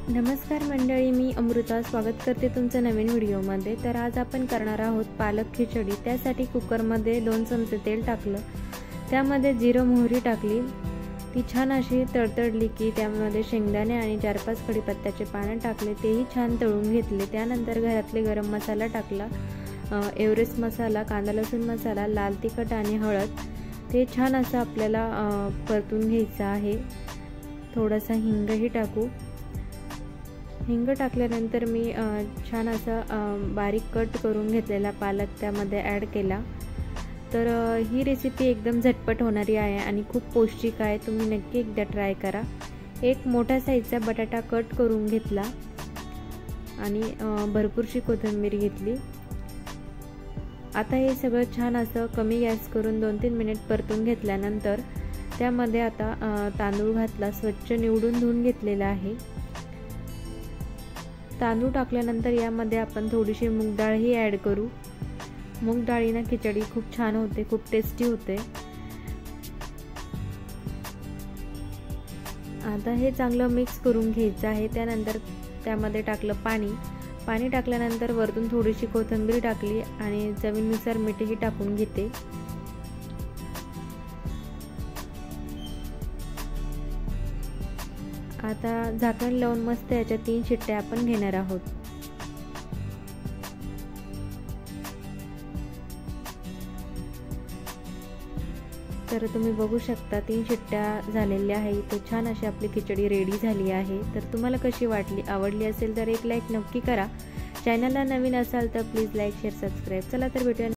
नमस्कार मंडळी, मी अमृता स्वागत करते तुमचं नवीन व्हिडिओमध्ये। तर आज आपण करणार आहोत पालक खिचडी। त्यासाठी कुकरमध्ये 2 चमचे तेल टाकलं, त्यामध्ये जिरं मोहरी टाकली, ती छान अशी तडतडली की त्यामध्ये शेंगदाणे आणि 4-5 कढीपत्त्याचे पानं टाकले, तेही छान तळून घेतले। त्यानंतर घरातले गरम मसाला टाकला, एव्हरेस्ट मसाला, कांदा लसूण मसाला, लाल तिखट आणि हळद, ते छान असं आपल्याला परतून घ्यायचं आहे। थोडासा हिंगही टाकू। हिंग टाकल्यानंतर मी छान असा बारीक कट करून घेतलेला पालक त्यामध्ये ॲड केला। तर ही रेसिपी एकदम झटपट होणारी आहे आणि खूप पौष्टिक आहे, तुम्ही नक्की एकदा ट्राय करा। एक मोठा साईजचा बटाटा कट करून घेतला आणि भरपूरशी कोथिंबीर घेतली। आता हे सगळं छान असं कमी गॅस करून 2-3 मिनिट परतून घेतल्यानंतर त्यामध्ये आता तांदूळ घातला, स्वच्छ निवडून धुवून घेतलेला आहे। तांदूळ टाकल्यानंतर यामध्ये आपण थोडीशी मूग डाळही ॲड करू। मूग डाळीने खिचडी खूप छान होते, खूप टेस्टी होते। आता हे चांगलं मिक्स करून घ्यायचं आहे। त्यानंतर त्यामध्ये टाकलं पाणी टाकल्यानंतर वरतून थोडीशी कोथिंबीर टाकली आणि चवीनुसार मीठही टाकून घेते। आता झाकण लावून मस्त याच्या 3 शिट्ट्या आपण घेणार आहोत। तर तुम्ही बघू शकता 3 शिट्ट्या झालेल्या आहेत, तर छान अशी आपली खिचडी रेडी झाली आहे। तर तुम्हाला कशी वाटली, आवडली असेल तर एक लाईक नक्की करा। चॅनलला नवीन असाल तर प्लीज लाईक शेअर सबस्क्राईब। चला तर भेटूया